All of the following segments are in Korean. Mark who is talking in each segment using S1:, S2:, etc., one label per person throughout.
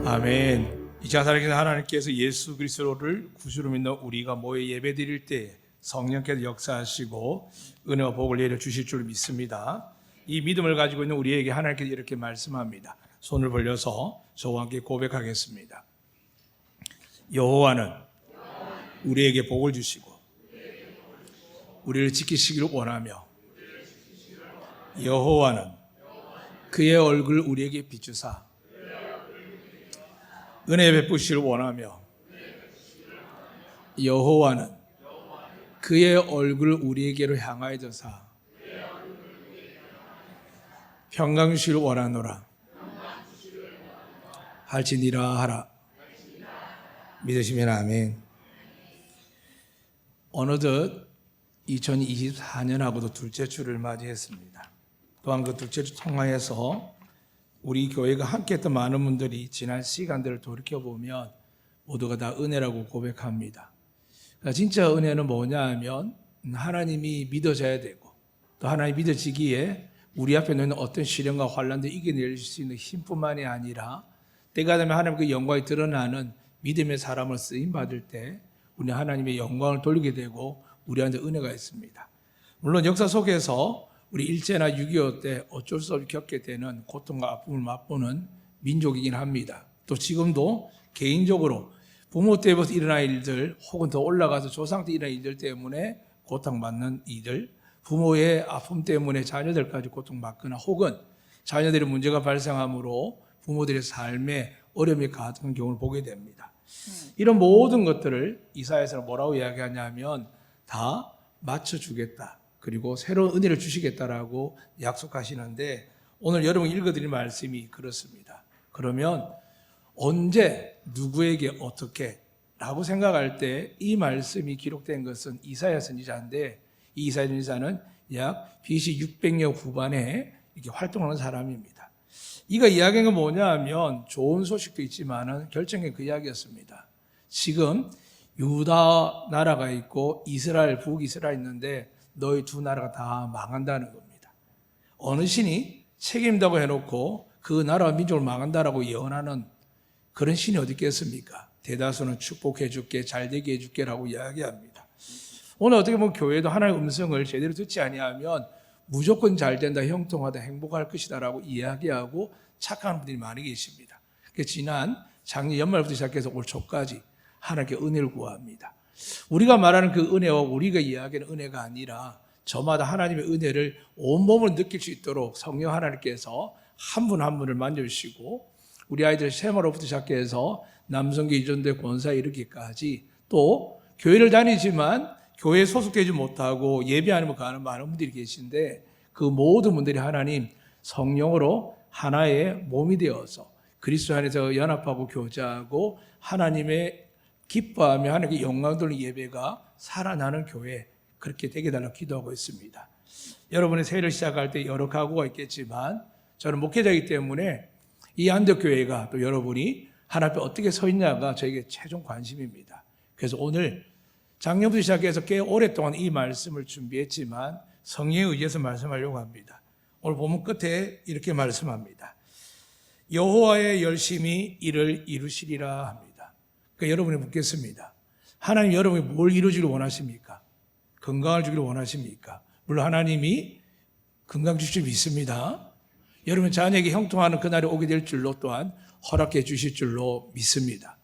S1: 아멘. 이 시간 살아계신 하나님께서 예수 그리스도를 구주로 믿는 우리가 모여 예배드릴 때 성령께서 역사하시고 은혜와 복을 내려 주실 줄 믿습니다. 이 믿음을 가지고 있는 우리에게 하나님께서 이렇게 말씀합니다. 손을 벌려서 저와 함께 고백하겠습니다. 여호와는 우리에게 복을 주시고 우리를 지키시기를 원하며 여호와는 그의 얼굴 우리에게 비추사 은혜 베푸시기를 원하며 여호와는 그의 얼굴 우리에게로 향하여져사 평강 주시기를 원하노라 할지니라 하라. 믿으시면 아멘. 어느덧 2024년하고도 둘째 주를 맞이했습니다. 또한 그 둘째 주 통화에서 우리 교회가 함께했던 많은 분들이 지난 시간들을 돌이켜보면 모두가 다 은혜라고 고백합니다. 진짜 은혜는 뭐냐 하면 하나님이 믿어져야 되고 또 하나님이 믿어지기에 우리 앞에 놓이는 어떤 시련과 환난도 이겨낼 수 있는 힘뿐만이 아니라 때가 되면 하나님의 영광이 드러나는 믿음의 사람을 쓰임받을 때 우리 하나님의 영광을 돌리게 되고 우리한테 은혜가 있습니다. 물론 역사 속에서 우리 일제나 6.25 때 어쩔 수 없이 겪게 되는 고통과 아픔을 맛보는 민족이긴 합니다. 또 지금도 개인적으로 부모 때부터 일어난 일들 혹은 더 올라가서 조상 때 일어난 일들 때문에 고통받는 이들, 부모의 아픔 때문에 자녀들까지 고통받거나 혹은 자녀들의 문제가 발생함으로 부모들의 삶에 어려움이 가득한 경우를 보게 됩니다. 이런 모든 것들을 이사야서는 뭐라고 이야기하냐면 다 맞춰주겠다. 그리고 새로운 은혜를 주시겠다라고 약속하시는데 오늘 여러분이 읽어드릴 말씀이 그렇습니다. 그러면 언제 누구에게 어떻게 라고 생각할 때 이 말씀이 기록된 것은 이사야 선지자인데 이 이사야 선지자는 약 BC 600년 후반에 이렇게 활동하는 사람입니다. 이가 이야기한 건 뭐냐 하면 좋은 소식도 있지만은 결정적인 그 이야기였습니다. 지금 유다 나라가 있고 이스라엘, 북이스라엘 있는데 너희 두 나라가 다 망한다는 겁니다. 어느 신이 책임다고 해놓고 그 나라와 민족을 망한다라고 예언하는 그런 신이 어디 있겠습니까? 대다수는 축복해 줄게, 잘되게 해줄게라고 이야기합니다. 오늘 어떻게 보면 교회도 하나님의 음성을 제대로 듣지 아니하면 무조건 잘된다, 형통하다, 행복할 것이다라고 이야기하고 착각하는 분들이 많이 계십니다. 지난 작년 연말부터 시작해서 올 초까지 하나님께 은혜를 구합니다. 우리가 말하는 그 은혜와 우리가 이야기하는 은혜가 아니라 저마다 하나님의 은혜를 온몸으로 느낄 수 있도록 성령 하나님께서 한 분 한 분을 만져주시고 우리 아이들 세마로부터 시작해서 남성계 이전대 권사에 이르기까지 또 교회를 다니지만 교회에 소속되지 못하고 예배 아니면 가는 많은 분들이 계신데 그 모든 분들이 하나님 성령으로 하나의 몸이 되어서 그리스도 안에서 연합하고 교제하고 하나님의 기뻐하며 하나님께 영광 돌리는 예배가 살아나는 교회 그렇게 되게 달라고 기도하고 있습니다. 여러분의 새해를 시작할 때 여러 각오가 있겠지만 저는 목회자이기 때문에 이 안덕교회가 또 여러분이 하나님 앞에 어떻게 서 있냐가 저에게 최종 관심입니다. 그래서 오늘 작년부터 시작해서 꽤 오랫동안 이 말씀을 준비했지만 성령에 의해서 말씀하려고 합니다. 오늘 본문 끝에 이렇게 말씀합니다. 여호와의 열심히 이를 이루시리라 합니다. 그러니까 여러분이 묻겠습니다. 하나님 여러분이 뭘 이루기를 원하십니까? 건강을 주기를 원하십니까? 물론 하나님이 건강 주실 줄 믿습니다. 여러분 자녀에게 형통하는 그날이 오게 될 줄로 또한 허락해 주실 줄로 믿습니다.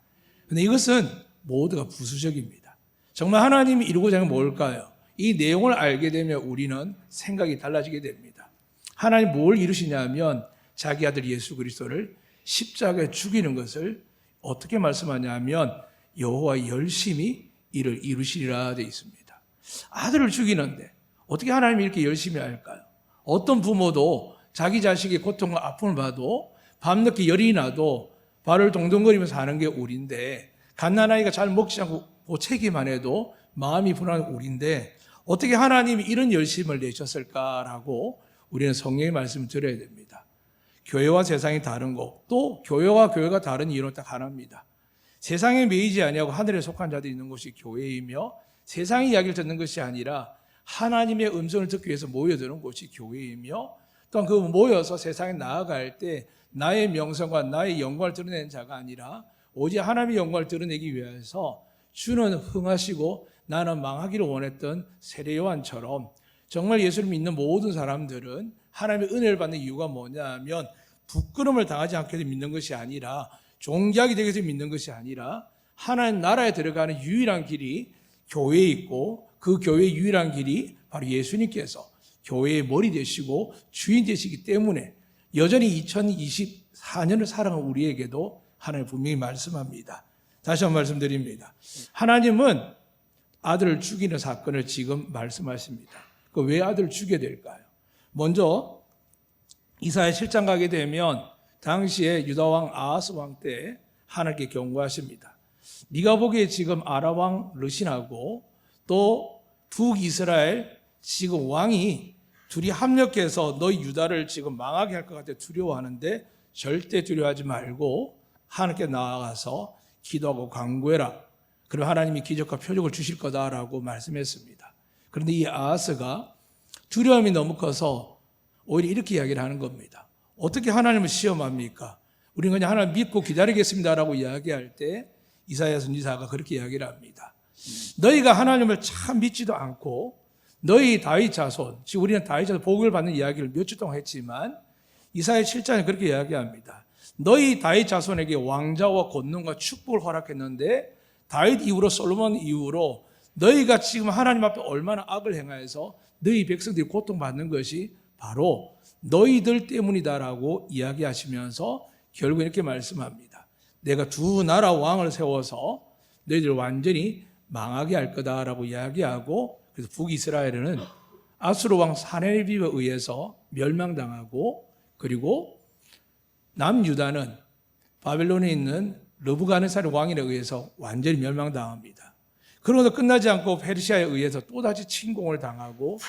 S1: 그런데 이것은 모두가 부수적입니다. 정말 하나님이 이루고자 하는 게 뭘까요? 이 내용을 알게 되면 우리는 생각이 달라지게 됩니다. 하나님 뭘 이루시냐면 자기 아들 예수 그리스도를 십자가에 죽이는 것을 어떻게 말씀하냐면 여호와 열심히 이를 이루시리라 되어 있습니다. 아들을 죽이는데 어떻게 하나님이 이렇게 열심히 할까요? 어떤 부모도 자기 자식의 고통과 아픔을 봐도 밤늦게 열이 나도 발을 동동거리면서 사는 게 우리인데 갓난아이가 잘 먹지 않고 고체기만 해도 마음이 불안한 우리인데 어떻게 하나님이 이런 열심을 내셨을까라고 우리는 성령의 말씀을 들어야 됩니다. 교회와 세상이 다른 거, 또 교회와 교회가 다른 이유는 딱 하나입니다. 세상에 매이지 아니하고 하늘에 속한 자들이 있는 곳이 교회이며 세상의 이야기를 듣는 것이 아니라 하나님의 음성을 듣기 위해서 모여드는 곳이 교회이며 또한 그 모여서 세상에 나아갈 때 나의 명성과 나의 영광을 드러내는 자가 아니라 오직 하나님의 영광을 드러내기 위해서 주는 흥하시고 나는 망하기를 원했던 세례 요한처럼 정말 예수를 믿는 모든 사람들은 하나님의 은혜를 받는 이유가 뭐냐면 부끄러움을 당하지 않게 믿는 것이 아니라 종기하게 되기 위해서 믿는 것이 아니라 하나님 나라에 들어가는 유일한 길이 교회에 있고 그 교회의 유일한 길이 바로 예수님께서 교회의 머리 되시고 주인 되시기 때문에 여전히 2024년을 살아가는 우리에게도 하나님 분명히 말씀합니다. 다시 한번 말씀드립니다. 하나님은 아들을 죽이는 사건을 지금 말씀하십니다. 그 왜 아들을 죽여야 될까요? 먼저 이사야 7장 가게 되면 당시에 유다왕 아하스 왕 때 하나님께 경고하십니다. 네가 보기에 지금 아람 왕 르신하고 또 북이스라엘 지금 왕이 둘이 합력해서 너희 유다를 지금 망하게 할 것 같아 두려워하는데 절대 두려워하지 말고 하나님께 나아가서 기도하고 간구해라. 그럼 하나님이 기적과 표적을 주실 거다라고 말씀했습니다. 그런데 이 아하스가 두려움이 너무 커서 오히려 이렇게 이야기를 하는 겁니다. 어떻게 하나님을 시험합니까? 우리는 그냥 하나님 믿고 기다리겠습니다라고 이야기할 때 이사야 선지자가 그렇게 이야기를 합니다. 너희가 하나님을 참 믿지도 않고 너희 다윗 자손, 지금 우리는 다윗 자손 복을 받는 이야기를 몇 주 동안 했지만 이사야 7장에 그렇게 이야기합니다. 너희 다윗 자손에게 왕자와 권능과 축복을 허락했는데 다윗 이후로 솔로몬 이후로 너희가 지금 하나님 앞에 얼마나 악을 행하여서 너희 백성들이 고통받는 것이 바로 너희들 때문이다라고 이야기하시면서 결국 이렇게 말씀합니다. 내가 두 나라 왕을 세워서 너희들 완전히 망하게 할 거다라고 이야기하고 그래서 북이스라엘은 아수르 왕 사네립에 의해서 멸망당하고 그리고 남유다는 바벨론에 있는 르브가네살 왕에 의해서 완전히 멸망당합니다. 그러고도 끝나지 않고 페르시아에 의해서 또다시 침공을 당하고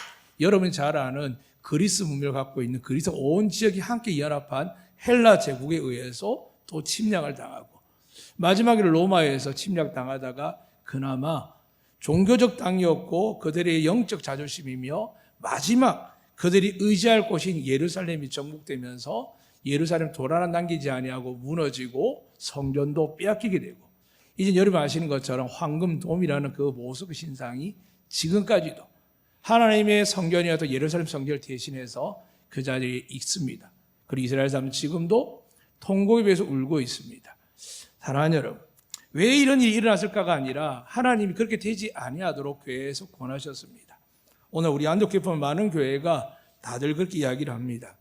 S1: 여러분이 잘 아는 그리스 문명을 갖고 있는 그리스 온 지역이 함께 연합한 헬라 제국에 의해서 또 침략을 당하고 마지막으로 로마에서 침략당하다가 그나마 종교적 땅이었고 그들의 영적 자존심이며 마지막 그들이 의지할 곳인 예루살렘이 정복되면서 예루살렘 돌아나 남기지 아니하고 무너지고 성전도 빼앗기게 되고 이제 여러분 아시는 것처럼 황금돔이라는 그 모습의 신상이 지금까지도 하나님의 성전이어도 예루살렘 성전을 대신해서 그 자리에 있습니다. 그리고 이스라엘 사람은 지금도 통곡에 비해서 울고 있습니다. 사랑하는 여러분, 왜 이런 일이 일어났을까가 아니라 하나님이 그렇게 되지 아니하도록 계속 권하셨습니다. 오늘 우리 안독교회 보면 많은 교회가 다들 그렇게 이야기를 합니다.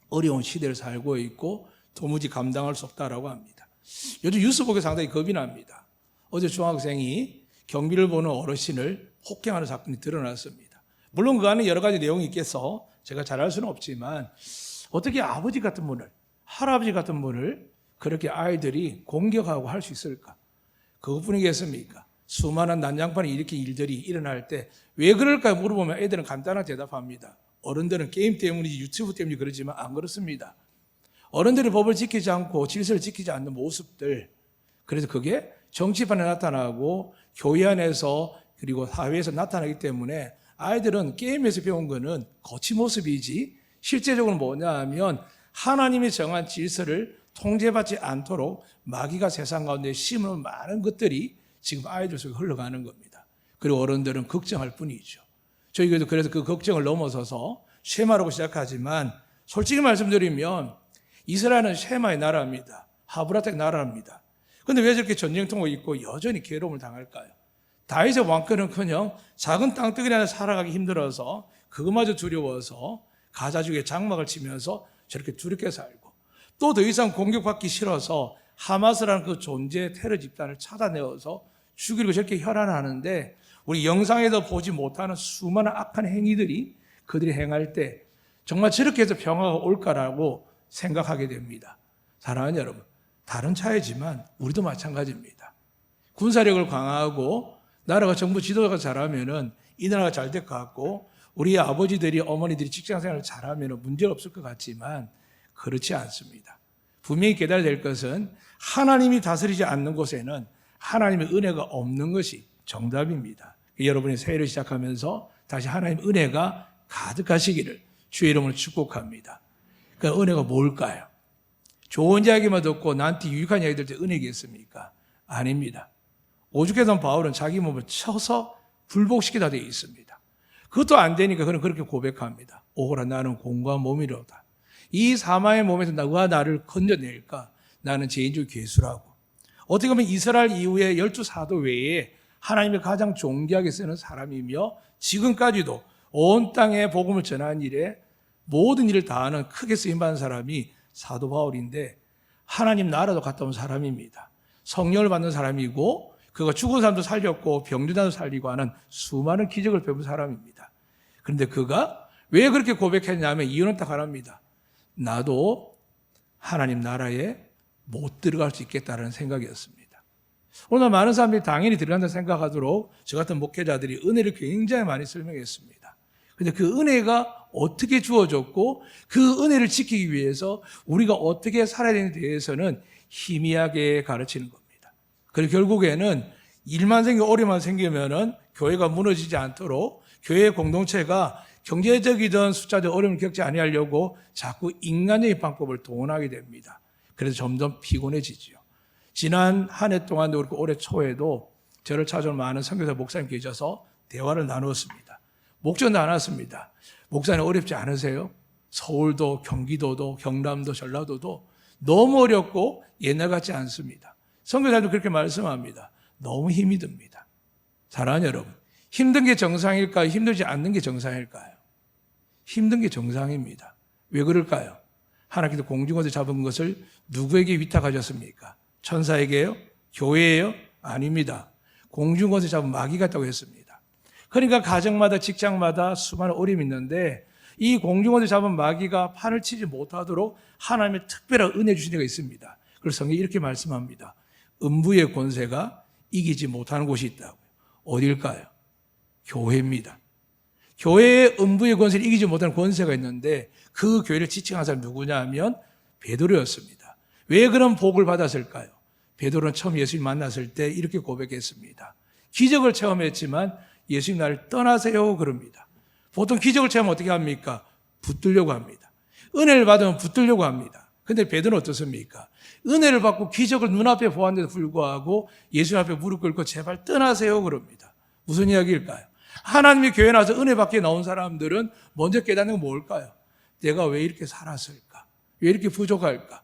S1: 어려운 시대를 살고 있고 도무지 감당할 수 없다라고 합니다. 요즘 뉴스 보기 상당히 겁이 납니다. 어제 중학생이 경비를 보는 어르신을 폭행하는 사건이 드러났습니다. 물론 그 안에 여러 가지 내용이 있겠어 제가 잘 알 수는 없지만 어떻게 아버지 같은 분을 할아버지 같은 분을 그렇게 아이들이 공격하고 할 수 있을까? 그것뿐이겠습니까? 수많은 난장판에 이렇게 일들이 일어날 때 왜 그럴까 물어보면 애들은 간단한 대답합니다. 어른들은 게임 때문이지 유튜브 때문이 그러지만 안 그렇습니다. 어른들이 법을 지키지 않고 질서를 지키지 않는 모습들, 그래서 그게 정치판에 나타나고 교회 안에서 그리고 사회에서 나타나기 때문에 아이들은 게임에서 배운 거는 거친 모습이지 실제적으로 뭐냐 하면 하나님이 정한 질서를 통제받지 않도록 마귀가 세상 가운데 심은 많은 것들이 지금 아이들 속에 흘러가는 겁니다. 그리고 어른들은 걱정할 뿐이죠. 저희도 그래서 그 걱정을 넘어서서 쉐마라고 시작하지만 솔직히 말씀드리면 이스라엘은 쉐마의 나라입니다. 하브라텍 나라입니다. 그런데 왜 저렇게 전쟁통을 입고 여전히 괴로움을 당할까요? 다윗의 왕권은커녕 작은 땅덩어리 안에 살아가기 힘들어서 그것마저 두려워서 가자지구에 장막을 치면서 저렇게 두렵게 살고 또 더 이상 공격받기 싫어서 하마스라는 그 존재 테러 집단을 찾아내어서 죽이려고 저렇게 혈안하는데 우리 영상에서 보지 못하는 수많은 악한 행위들이 그들이 행할 때 정말 저렇게 해서 평화가 올까라고 생각하게 됩니다. 사랑하는 여러분, 다른 차이지만 우리도 마찬가지입니다. 군사력을 강화하고 나라가 정부 지도자가 잘하면은 이 나라가 잘 될 것 같고 우리 아버지들이 어머니들이 직장생활을 잘하면 문제가 없을 것 같지만 그렇지 않습니다. 분명히 깨달아야 될 것은 하나님이 다스리지 않는 곳에는 하나님의 은혜가 없는 것이 정답입니다. 여러분이 새해를 시작하면서 다시 하나님의 은혜가 가득하시기를 주의 이름으로 축복합니다. 그 은혜가 뭘까요? 좋은 이야기만 듣고 나한테 유익한 이야기 들을 때 은혜겠습니까? 아닙니다. 오죽해서 바울은 자기 몸을 쳐서 굴복시키다 되어 있습니다. 그것도 안 되니까 그는 그렇게 고백합니다. 오호라 나는 공고한 몸이로다. 이 사망의 몸에서 누가 나를 건져낼까? 나는 죄인 중 괴수라고. 어떻게 보면 이스라엘 이후에 12사도 외에 하나님을 가장 존귀하게 쓰는 사람이며 지금까지도 온 땅에 복음을 전하는 일에 모든 일을 다하는 크게 쓰임받은 사람이 사도 바울인데 하나님 나라도 갔다 온 사람입니다. 성령을 받는 사람이고 그가 죽은 사람도 살렸고 병든 사람도 살리고 하는 수많은 기적을 베푼 사람입니다. 그런데 그가 왜 그렇게 고백했냐면 이유는 딱 하나입니다. 나도 하나님 나라에 못 들어갈 수 있겠다는 생각이었습니다. 오늘 많은 사람들이 당연히 들어간다 생각하도록 저 같은 목회자들이 은혜를 굉장히 많이 설명했습니다. 그런데 그 은혜가 어떻게 주어졌고 그 은혜를 지키기 위해서 우리가 어떻게 살아야 되는지에 대해서는 희미하게 가르치는 겁니다. 그리고 결국에는 일만 생기고 어려움만 생기면은 교회가 무너지지 않도록 교회 공동체가 경제적이든 숫자적 어려움을 겪지 아니하려고 자꾸 인간적인 방법을 동원하게 됩니다. 그래서 점점 피곤해지지요. 지난 한 해 동안도 그렇고 올해 초에도 저를 찾아온 많은 선교사 목사님 계셔서 대화를 나누었습니다. 목전도 안 왔습니다. 목사님 어렵지 않으세요? 서울도 경기도도 경남도 전라도도 너무 어렵고 옛날 같지 않습니다. 선교사님도 그렇게 말씀합니다. 너무 힘이 듭니다. 사랑하는 여러분, 힘든 게 정상일까요? 힘들지 않는 게 정상일까요? 힘든 게 정상입니다. 왜 그럴까요? 하나님께서 공중권을 잡은 것을 누구에게 위탁하셨습니까? 천사에게요? 교회예요? 아닙니다. 공중권을 잡은 마귀 같다고 했습니다. 그러니까 가정마다 직장마다 수많은 어려움이 있는데 이 공중권을 잡은 마귀가 판을 치지 못하도록 하나님의 특별한 은혜 주신 데가 있습니다. 그래서 성경이 이렇게 말씀합니다. 음부의 권세가 이기지 못하는 곳이 있다고요. 어딜까요? 교회입니다. 교회의 음부의 권세를 이기지 못하는 권세가 있는데 그 교회를 지칭한 사람이 누구냐 하면 베드로였습니다. 왜 그런 복을 받았을까요? 베드로는 처음 예수님 만났을 때 이렇게 고백했습니다. 기적을 체험했지만 예수님 나를 떠나세요 그럽니다. 보통 기적을 체험하면 어떻게 합니까? 붙들려고 합니다. 은혜를 받으면 붙들려고 합니다. 근데 베드로는 어떻습니까? 은혜를 받고 기적을 눈앞에 보았는데도 불구하고 예수님 앞에 무릎 꿇고 제발 떠나세요 그럽니다. 무슨 이야기일까요? 하나님의 교회 나와서 은혜 받게 나온 사람들은 먼저 깨닫는 건 뭘까요? 내가 왜 이렇게 살았을까? 왜 이렇게 부족할까?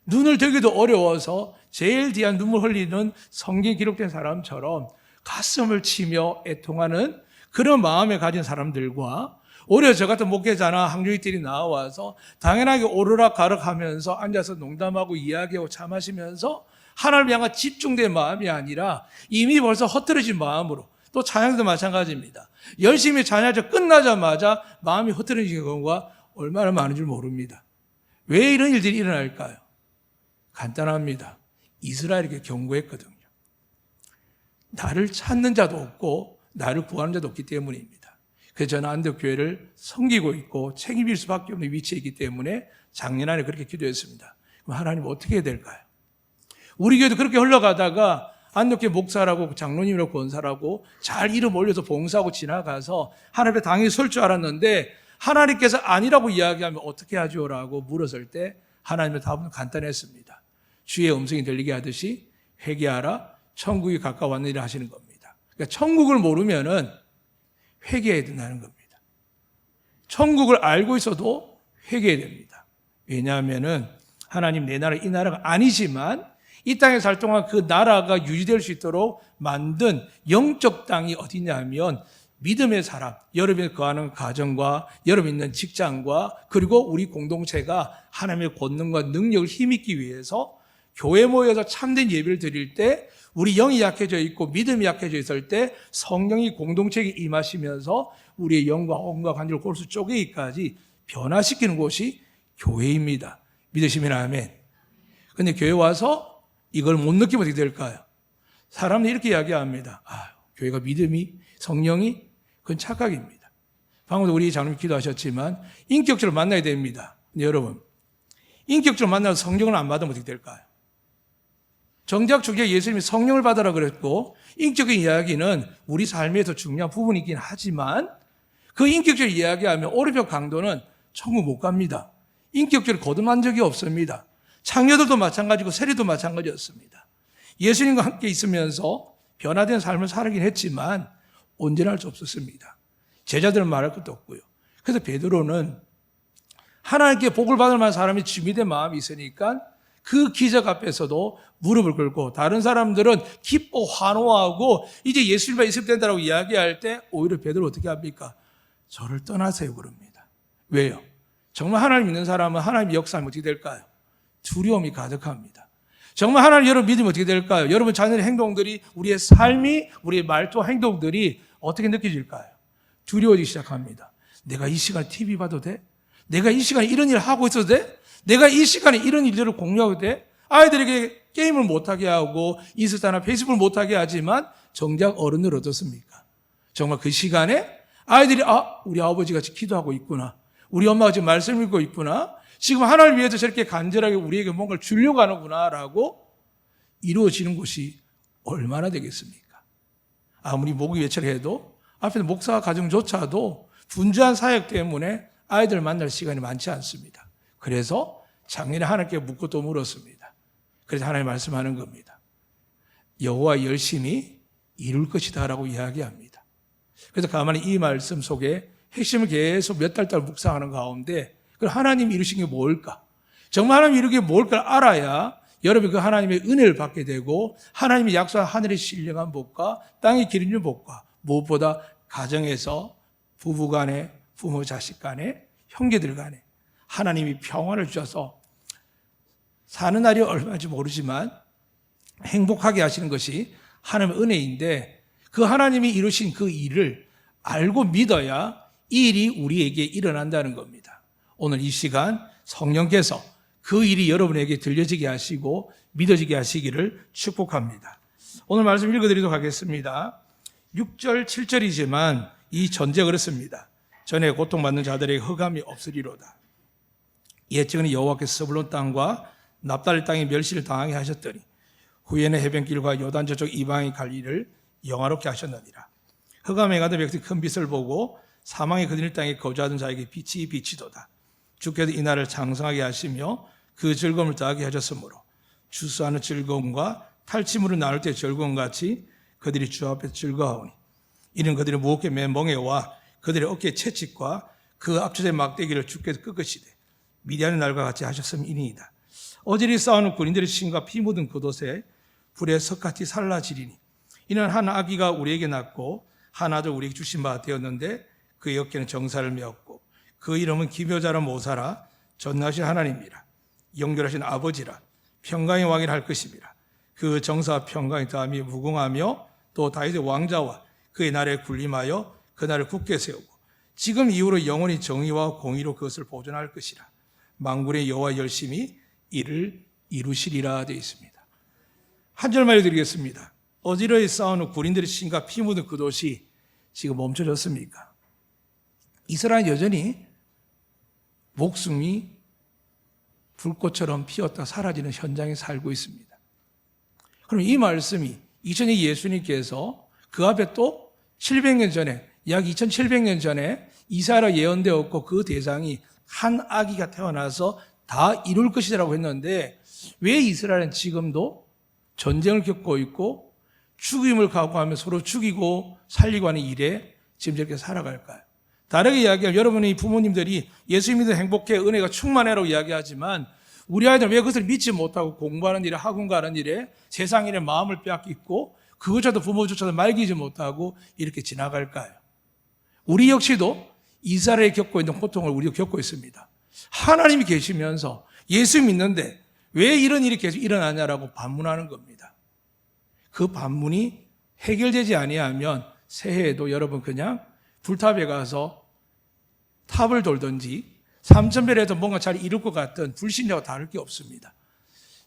S1: 눈을 들기도 어려워서 제일 뒤에 눈물 흘리는 성경에 기록된 사람처럼 가슴을 치며 애통하는 그런 마음을 가진 사람들과 오히려 저 같은 목회자나 항조이들이 나와서 당연하게 오르락가락 하면서 앉아서 농담하고 이야기하고 차 마시면서 하나님을 향한 집중된 마음이 아니라 이미 벌써 헛들어진 마음으로 또 찬양도 마찬가지입니다. 열심히 찬양하자 끝나자마자 마음이 헛들어지는 경우가 얼마나 많은 줄 모릅니다. 왜 이런 일들이 일어날까요? 간단합니다. 이스라엘에게 경고했거든요. 나를 찾는 자도 없고 나를 구하는 자도 없기 때문입니다. 그래서 저는 안덕교회를 섬기고 있고 책임질 수밖에 없는 위치에 있기 때문에 작년 안에 그렇게 기도했습니다. 그럼 하나님 어떻게 해야 될까요? 우리 교회도 그렇게 흘러가다가 안덕교회 목사라고 장로님이라고 권사라고 잘 이름 올려서 봉사하고 지나가서 하나님 앞에 당연히 설 줄 알았는데 하나님께서 아니라고 이야기하면 어떻게 하죠? 라고 물었을 때 하나님의 답은 간단했습니다. 주의 음성이 들리게 하듯이 회개하라 천국이 가까웠느니라 하시는 겁니다. 그러니까 천국을 모르면은 회개해야 된다는 겁니다. 천국을 알고 있어도 회개해야 됩니다. 왜냐하면은 하나님 내 나라 이 나라가 아니지만 이 땅에 살 동안 그 나라가 유지될 수 있도록 만든 영적 땅이 어디냐면 믿음의 사람, 여러분이 거하는 가정과 여러분 있는 직장과 그리고 우리 공동체가 하나님의 권능과 능력을 힘입기 위해서 교회 모여서 참된 예배를 드릴 때 우리 영이 약해져 있고 믿음이 약해져 있을 때 성령이 공동체에 임하시면서 우리의 영과 혼과 관절 골수 쪼개기까지 변화시키는 곳이 교회입니다. 믿으시면 아멘. 그런데 교회 와서 이걸 못 느끼면 어떻게 될까요? 사람들이 이렇게 이야기합니다. 교회가 믿음이 성령이 그건 착각입니다. 방금도 우리 장로님 기도하셨지만 인격적으로 만나야 됩니다. 근데 여러분 인격적으로 만나서 성령을 안 받으면 어떻게 될까요? 정작 주기에 예수님이 성령을 받으라 그랬고 인격적인 이야기는 우리 삶에서 중요한 부분이긴 하지만 그 인격적인 이야기하면 오른편 강도는 천국 못 갑니다. 인격적으로 거듭난 적이 없습니다. 창녀들도 마찬가지고 세리도 마찬가지였습니다. 예수님과 함께 있으면서 변화된 삶을 살긴 했지만 온전할 수 없었습니다. 제자들은 말할 것도 없고요. 그래서 베드로는 하나님께 복을 받을 만한 사람이 준비된 마음이 있으니까 그 기적 앞에서도 무릎을 꿇고, 다른 사람들은 기뻐 환호하고 이제 예수님만 있으면 된다고 이야기할 때 오히려 베드로 어떻게 합니까? 저를 떠나세요 그럽니다. 왜요? 정말 하나님 믿는 사람은 하나님의 역사하면 어떻게 될까요? 두려움이 가득합니다. 정말 하나님 여러분 믿으면 어떻게 될까요? 여러분 자녀의 행동들이, 우리의 삶이, 우리의 말투와 행동들이 어떻게 느껴질까요? 두려워지기 시작합니다. 내가 이 시간에 TV 봐도 돼? 내가 이 시간에 이런 일을 하고 있어도 돼? 내가 이 시간에 이런 일들을 공유하고 돼? 아이들에게 게임을 못하게 하고 인스타나 페이스북을 못하게 하지만 정작 어른들 어떻습니까? 정말 그 시간에 아이들이 우리 아버지가 지금 기도하고 있구나, 우리 엄마가 지금 말씀 읽고 있구나, 지금 하나님을 위해서 저렇게 간절하게 우리에게 뭔가를 주려고 하는구나 라고 이루어지는 것이 얼마나 되겠습니까? 아무리 목이 외철해도 앞에서 목사 가정조차도 분주한 사역 때문에 아이들 만날 시간이 많지 않습니다. 그래서 작년에 하나님께 묻고 또 물었습니다. 그래서 하나님 말씀하는 겁니다. 여호와 열심히 이룰 것이다 라고 이야기합니다. 그래서 가만히 이 말씀 속에 핵심을 계속 몇 달 동안 묵상하는 가운데 그럼 하나님이 이루신 게 뭘까? 정말 하나님이 이루신 게 뭘까를 알아야 여러분이 그 하나님의 은혜를 받게 되고 하나님이 약속한 하늘의 신령한 복과 땅의 기름진 복과 무엇보다 가정에서 부부 간에, 부모 자식 간에, 형제들 간에 하나님이 평안을 주셔서 사는 날이 얼마인지 모르지만 행복하게 하시는 것이 하나님의 은혜인데, 그 하나님이 이루신 그 일을 알고 믿어야 이 일이 우리에게 일어난다는 겁니다. 오늘 이 시간 성령께서 그 일이 여러분에게 들려지게 하시고 믿어지게 하시기를 축복합니다. 오늘 말씀 읽어드리도록 하겠습니다. 6절, 7절이지만 이 전제가 그렇습니다. 전에 고통받는 자들에게 흑암이 없으리로다. 옛적에는 여호와께서 스불론 땅과 납달리 땅에 멸시를 당하게 하셨더니 후에는 해변길과 요단 저쪽 이방의 갈 일을 영화롭게 하셨느니라. 흑암에 가던 백성이 큰 빛을 보고 사망의 그들 땅에 거주하던 자에게 빛이 비치도다. 주께서 이 날을 장성하게 하시며 그 즐거움을 더하게 하셨으므로 추수하는 즐거움과 탈취물을 나눌 때 즐거움같이 그들이 주 앞에서 즐거워하오니 이는 그들의 무겁게 맨 멍에와 그들의 어깨의 채찍과 그 앞처의 막대기를 주께서 꺾으시되 미디안의 날과 같이 하셨음이니이다. 어제리 싸우는 군인들의 신과 피 묻은 그곳에 불에 석같이 살라지리니 이는 한 아기가 우리에게 낳고 한 아들 우리에게 주신 바 되었는데 그의 어깨는 정사를 메었고 그 이름은 기묘자라 모사라 전능하신 하나님이라 영결하신 아버지라 평강의 왕이라 할 것입니다. 그 정사와 평강의 다음이 무궁하며 또 다윗의 왕자와 그의 나라에 군림하여 그 나라를 굳게 세우고 지금 이후로 영원히 정의와 공의로 그것을 보존할 것이라. 만군의 여호와 열심히 이를 이루시리라 되어 있습니다. 한 절만 읽어드리겠습니다. 어지러이 싸우는 군인들의 신과 피 묻은 그곳이 지금 멈춰졌습니까? 이스라엘은 여전히 목숨이 불꽃처럼 피었다 사라지는 현장에 살고 있습니다. 그럼 이 말씀이 2000년 예수님께서 그 앞에 또 700년 전에, 약 2700년 전에 이사야로 예언되었고 그 대상이 한 아기가 태어나서 다 이룰 것이라고 했는데 왜 이스라엘은 지금도 전쟁을 겪고 있고 죽임을 각오하며 서로 죽이고 살리고 하는 일에 지금 저렇게 살아갈까요? 다르게 이야기하면 여러분의 부모님들이 예수 믿는 행복해, 은혜가 충만해라고 이야기하지만 우리 아이들은 왜 그것을 믿지 못하고 공부하는 일에, 학원 가는 일에, 세상 일에 마음을 빼앗기고 그것조차도 부모조차도 말기지 못하고 이렇게 지나갈까요? 우리 역시도 이스라엘에 겪고 있는 고통을 우리도 겪고 있습니다. 하나님이 계시면서 예수 믿는데 왜 이런 일이 계속 일어나냐라고 반문하는 겁니다. 그 반문이 해결되지 아니하면 새해에도 여러분 그냥 불탑에 가서 탑을 돌든지 삼천별에서 뭔가 잘 이룰 것 같은 불신자와 다를 게 없습니다.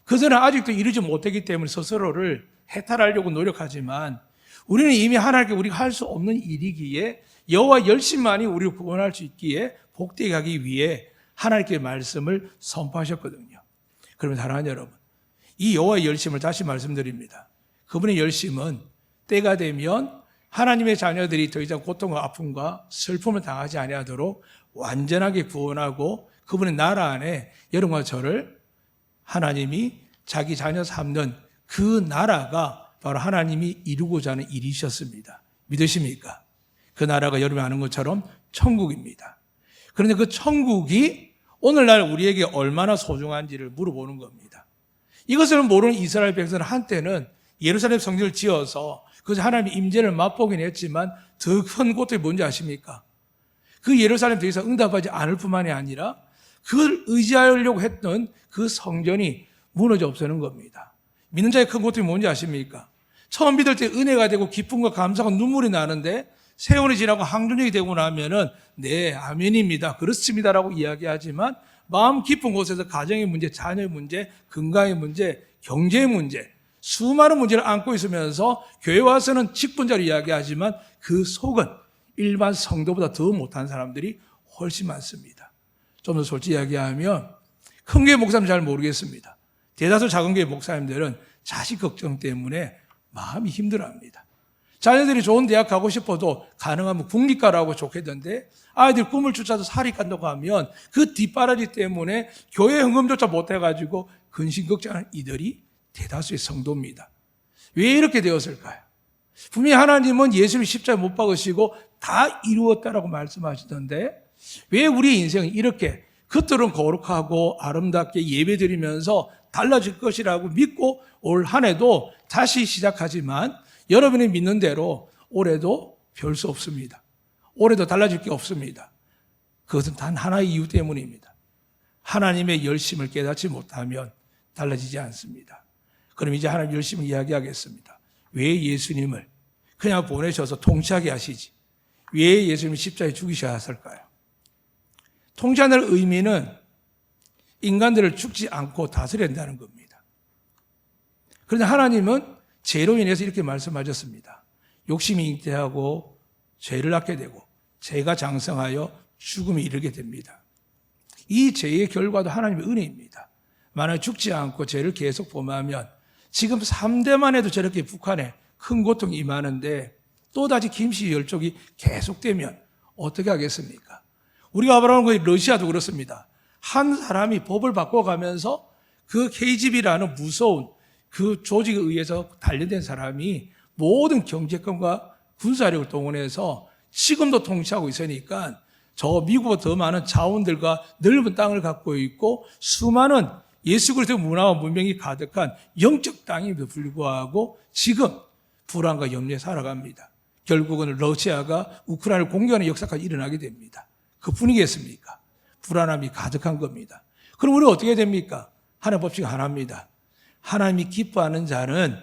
S1: 그들은 아직도 이루지 못했기 때문에 스스로를 해탈하려고 노력하지만 우리는 이미 하나님께 우리가 할 수 없는 일이기에 여호와 열심만이 우리를 구원할 수 있기에 복되게 하기 위해 하나님께 말씀을 선포하셨거든요. 그러면 사랑하는 여러분, 이 여호와의 열심을 다시 말씀드립니다. 그분의 열심은 때가 되면 하나님의 자녀들이 더 이상 고통과 아픔과 슬픔을 당하지 아니하도록 완전하게 구원하고 그분의 나라 안에 여러분과 저를 하나님이 자기 자녀 삼는 그 나라가 바로 하나님이 이루고자 하는 일이셨습니다. 믿으십니까? 그 나라가 여러분이 아는 것처럼 천국입니다. 그런데 그 천국이 오늘날 우리에게 얼마나 소중한지를 물어보는 겁니다. 이것을 모르는 이스라엘 백성은 한때는 예루살렘 성전을 지어서 그것이 하나님의 임재를 맛보긴 했지만 더 큰 고통이 뭔지 아십니까? 그 예루살렘 대해서 응답하지 않을 뿐만이 아니라 그걸 의지하려고 했던 그 성전이 무너져 없어지는 겁니다. 믿는 자의 큰 고통이 뭔지 아십니까? 처음 믿을 때 은혜가 되고 기쁨과 감사가 눈물이 나는데 세월이 지나고 항존력이 되고 나면은 네, 아멘입니다. 그렇습니다라고 이야기하지만 마음 깊은 곳에서 가정의 문제, 자녀의 문제, 건강의 문제, 경제의 문제, 수많은 문제를 안고 있으면서 교회 와서는 직분자로 이야기하지만 그 속은 일반 성도보다 더 못한 사람들이 훨씬 많습니다. 좀 더 솔직히 이야기하면 큰 교회 목사님 잘 모르겠습니다. 대다수 작은 교회 목사님들은 자식 걱정 때문에 마음이 힘들어합니다. 자녀들이 좋은 대학 가고 싶어도 가능하면 국립가라고 좋겠는데 아이들 꿈을 쫓아서 살이 간다고 하면 그 뒷바라지 때문에 교회 헌금조차 못해가지고 근심 걱정하는 이들이 대다수의 성도입니다. 왜 이렇게 되었을까요? 분명히 하나님은 예수를 십자가에 못 박으시고 다 이루었다라고 말씀하시던데 왜 우리의 인생은 이렇게 겉으로는 거룩하고 아름답게 예배드리면서 달라질 것이라고 믿고 올 한 해도 다시 시작하지만 여러분이 믿는 대로 올해도 별 수 없습니다. 올해도 달라질 게 없습니다. 그것은 단 하나의 이유 때문입니다. 하나님의 열심을 깨닫지 못하면 달라지지 않습니다. 그럼 이제 하나님 열심을 이야기하겠습니다. 왜 예수님을 그냥 보내셔서 통치하게 하시지? 왜 예수님을 십자가에 죽이셔야 했을까요? 통치하는 의미는 인간들을 죽지 않고 다스려야 한다는 겁니다. 그런데 하나님은 죄로 인해서 이렇게 말씀하셨습니다. 욕심이 잉태하고 죄를 낳게 되고 죄가 장성하여 죽음에 이르게 됩니다. 이 죄의 결과도 하나님의 은혜입니다. 만약 죽지 않고 죄를 계속 범하면 지금 3대만 해도 저렇게 북한에 큰 고통이 임하는데 또다시 김씨 열족이 계속되면 어떻게 하겠습니까? 우리가 바라보는 거에 러시아도 그렇습니다. 한 사람이 법을 바꿔가면서 그 KGB라는 무서운 그 조직에 의해서 단련된 사람이 모든 경제권과 군사력을 동원해서 지금도 통치하고 있으니까 저 미국보다 더 많은 자원들과 넓은 땅을 갖고 있고 수많은 예수 그리스도의 문화와 문명이 가득한 영적 땅임에도 불구하고 지금 불안과 염려에 살아갑니다. 결국은 러시아가 우크라이나를 공격하는 역사까지 일어나게 됩니다. 그뿐이겠습니까? 불안함이 가득한 겁니다. 그럼 우리가 어떻게 됩니까? 하나님 법칙이 하나입니다. 하나님이 기뻐하는 자는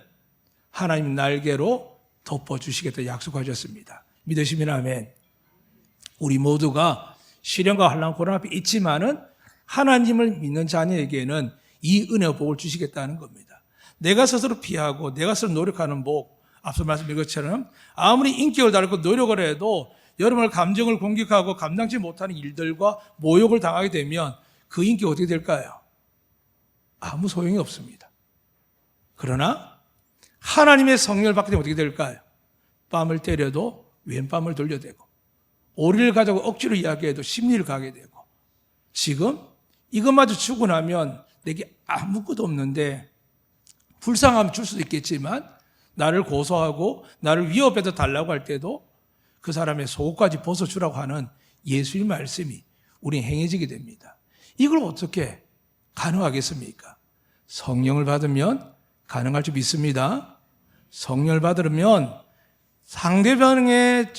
S1: 하나님 날개로 덮어주시겠다 약속하셨습니다. 믿으시면 아멘. 우리 모두가 시련과 환난 고난 앞에 있지만은 하나님을 믿는 자녀에게는 이 은혜와 복을 주시겠다는 겁니다. 내가 스스로 피하고 내가 스스로 노력하는 복, 앞서 말씀드린 것처럼 아무리 인격을 달고 노력을 해도 여러분의 감정을 공격하고 감당치 못하는 일들과 모욕을 당하게 되면 그 인격이 어떻게 될까요? 아무 소용이 없습니다. 그러나 하나님의 성령을 받게 되면 어떻게 될까요? 뺨을 때려도 왼뺨을 돌려대고 오리를 가자고 억지로 이야기해도 심리를 가게 되고 지금 이것마저 주고 나면 내게 아무것도 없는데 불쌍함 줄 수도 있겠지만 나를 고소하고 나를 위협해서 달라고 할 때도 그 사람의 속옷까지 벗어주라고 하는 예수의 말씀이 우리 행해지게 됩니다. 이걸 어떻게 가능하겠습니까? 성령을 받으면 가능할 줄 믿습니다. 성령을 받으면 상대방의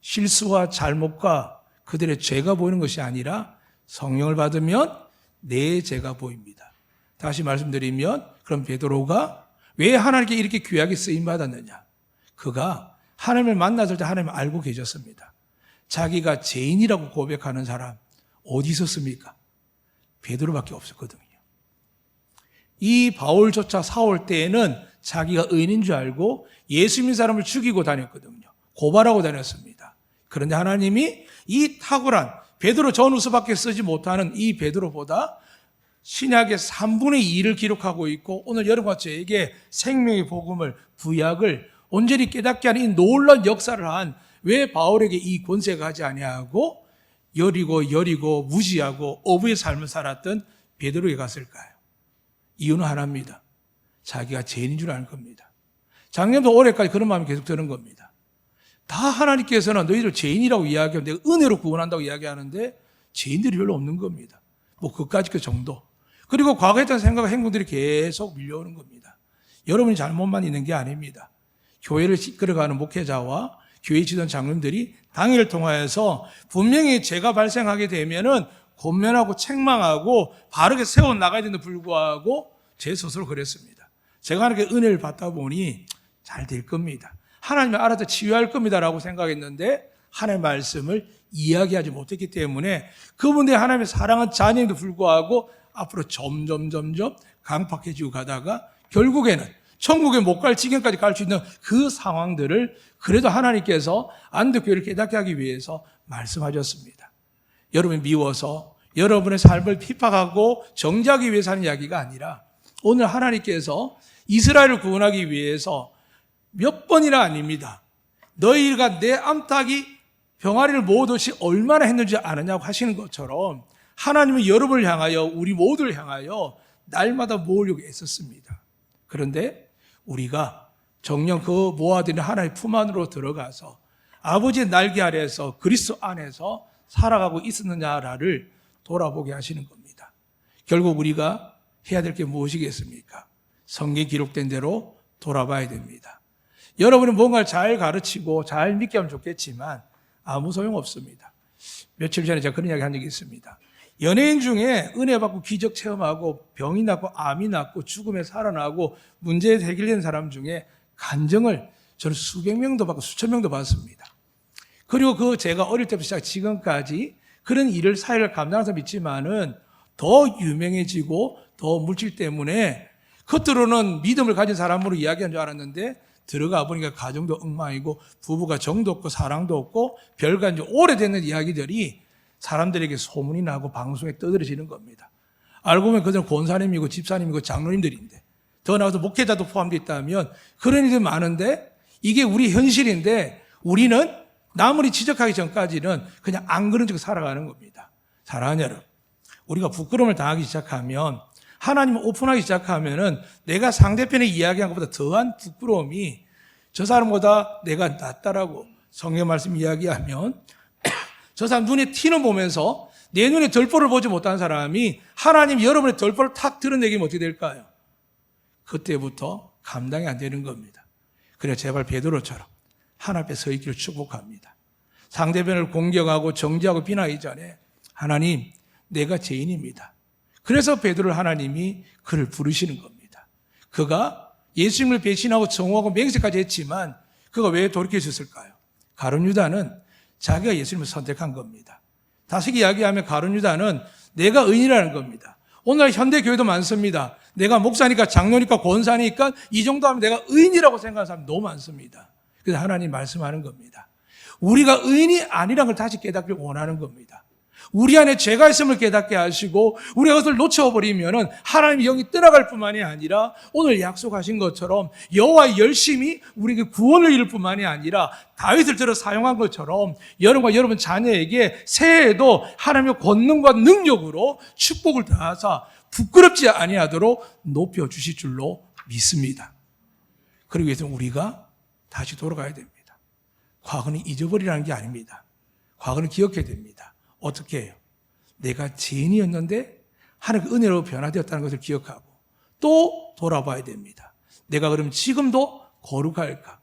S1: 실수와 잘못과 그들의 죄가 보이는 것이 아니라 성령을 받으면 내 죄가 보입니다. 다시 말씀드리면 그럼 베드로가 왜 하나님께 이렇게 귀하게 쓰임받았느냐? 그가 하나님을 만났을 때 하나님을 알고 계셨습니다. 자기가 죄인이라고 고백하는 사람 어디 있었습니까? 베드로밖에 없었거든요. 이 바울조차 사울 때에는 자기가 의인인 줄 알고 예수 믿는 사람을 죽이고 다녔거든요. 고발하고 다녔습니다. 그런데 하나님이 이 탁월한 베드로 전후서밖에 쓰지 못하는 이 베드로보다 신약의 3분의 2를 기록하고 있고 오늘 여러분과 저에게 생명의 복음을 구약을 온전히 깨닫게 하는 이 놀라운 역사를 한 왜 바울에게 이 권세가 하지 아니하고 여리고 무지하고 어부의 삶을 살았던 베드로에게 갔을까요? 이유는 하나입니다. 자기가 죄인인 줄 아는 겁니다. 작년도 올해까지 그런 마음이 계속 드는 겁니다. 다 하나님께서는 너희들 죄인이라고 이야기하고 내가 은혜로 구원한다고 이야기하는데 죄인들이 별로 없는 겁니다. 뭐 그까짓 그 정도. 그리고 과거에 했던 생각과 행동들이 계속 밀려오는 겁니다. 여러분이 잘못만 있는 게 아닙니다. 교회를 이끌어가는 목회자와 교회 지도원 장로님들이 당회를 통하여서 분명히 죄가 발생하게 되면은 권면하고 책망하고 바르게 세워나가야 되는데 불구하고 제 스스로 그랬습니다. 제가 하나님께 은혜를 받다 보니 잘 될 겁니다. 하나님이 알아서 치유할 겁니다라고 생각했는데 하나님의 말씀을 이야기하지 못했기 때문에 그분들이 하나님의 사랑한 자녀임에도 불구하고 앞으로 점점 강팍해지고 가다가 결국에는 천국에 못 갈 지경까지 갈 수 있는 그 상황들을 그래도 하나님께서 안도교회를 깨닫게 하기 위해서 말씀하셨습니다. 여러분이 미워서 여러분의 삶을 핍박하고 정죄하기 위해서 하는 이야기가 아니라 오늘 하나님께서 이스라엘을 구원하기 위해서 몇 번이나 아닙니다. 너희가 내 암탉이 병아리를 모으듯이 얼마나 했는지 아느냐고 하시는 것처럼 하나님은 여러분을 향하여 우리 모두를 향하여 날마다 모으려고 애썼습니다. 그런데 우리가 정녕 그 모아드린 하나님의 품 안으로 들어가서 아버지의 날개 아래에서 그리스도 안에서 살아가고 있었느냐를 돌아보게 하시는 겁니다. 결국 우리가 해야 될 게 무엇이겠습니까? 성경에 기록된 대로 돌아봐야 됩니다. 여러분이 뭔가를 잘 가르치고 잘 믿게 하면 좋겠지만 아무 소용없습니다. 며칠 전에 제가 그런 이야기 한 적이 있습니다. 연예인 중에 은혜 받고 기적 체험하고 병이 낫고 암이 낫고 죽음에 살아나고 문제 해결된 사람 중에 간증을 저는 수백 명도 받고 수천 명도 받습니다. 그리고 제가 어릴 때부터 시작 지금까지 그런 일을 사회를 감당해서 믿지만은 더 유명해지고 더 물질 때문에 겉으로는 믿음을 가진 사람으로 이야기한 줄 알았는데 들어가 보니까 가정도 엉망이고 부부가 정도 없고 사랑도 없고 별거 아니고 오래된 이야기들이 사람들에게 소문이 나고 방송에 떠들어지는 겁니다. 알고 보면 그들은 권사님이고 집사님이고 장로님들인데 더 나아가서 목회자도 포함되어 있다면 그런 일이 많은데 이게 우리 현실인데 우리는 남을 지적하기 전까지는 그냥 안 그런 척 살아가는 겁니다. 사랑하는 여러분, 우리가 부끄러움을 당하기 시작하면 하나님을 오픈하기 시작하면은 내가 상대편에 이야기한 것보다 더한 부끄러움이 저 사람보다 내가 낫다라고 성경 말씀 이야기하면 저 사람 눈에 티는 보면서 내 눈에 덜보를 보지 못한 사람이 하나님 여러분의 덜보를 탁 드러내기면 어떻게 될까요? 그때부터 감당이 안 되는 겁니다. 그래서 제발 베드로처럼 하나님 앞에 서 있기를 축복합니다. 상대편을 공격하고 정죄하고 비난하기 전에 하나님 내가 죄인입니다. 그래서 베드로를 하나님이 그를 부르시는 겁니다. 그가 예수님을 배신하고 정오하고 맹세까지 했지만 그가 왜 돌이켜졌을까요? 가룟 유다는 자기가 예수님을 선택한 겁니다. 다시 이야기하면 가룟 유다는 내가 의인이라는 겁니다. 오늘 현대교회도 많습니다. 내가 목사니까 장로니까 권사니까 이 정도 하면 내가 의인이라고 생각하는 사람 너무 많습니다. 그래서 하나님 말씀하는 겁니다. 우리가 의인이 아니라는 걸 다시 깨닫기를 원하는 겁니다. 우리 안에 죄가 있음을 깨닫게 하시고 우리가 그것을 놓쳐버리면 하나님의 영이 떠나갈 뿐만이 아니라 오늘 약속하신 것처럼 여호와의 열심히 우리에게 구원을 이룰 뿐만이 아니라 다윗을 들어 사용한 것처럼 여러분과 여러분 자녀에게 새해에도 하나님의 권능과 능력으로 축복을 더하사 부끄럽지 아니하도록 높여주실 줄로 믿습니다. 그러기 위해서 우리가 다시 돌아가야 됩니다. 과거는 잊어버리라는 게 아닙니다. 과거는 기억해야 됩니다. 어떻게 해요? 내가 죄인이었는데 하나님의 은혜로 변화되었다는 것을 기억하고 또 돌아봐야 됩니다. 내가 그럼 지금도 거룩할까?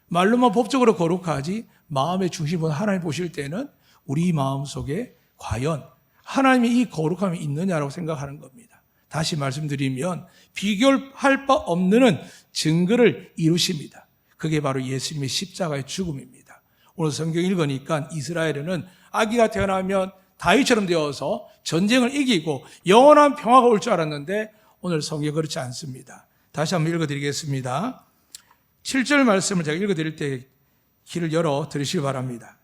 S1: 말로만 법적으로 거룩하지 마음의 중심은 하나님 보실 때는 우리 마음속에 과연 하나님의 이 거룩함이 있느냐라고 생각하는 겁니다. 다시 말씀드리면 비교할 바 없는 증거를 이루십니다. 그게 바로 예수님의 십자가의 죽음입니다. 오늘 성경 읽으니까 이스라엘에는 아기가 태어나면 다윗처럼 되어서 전쟁을 이기고 영원한 평화가 올 줄 알았는데 오늘 성경이 그렇지 않습니다. 다시 한번 읽어드리겠습니다. 7절 말씀을 제가 읽어드릴 때 귀를 열어 들으시기 바랍니다.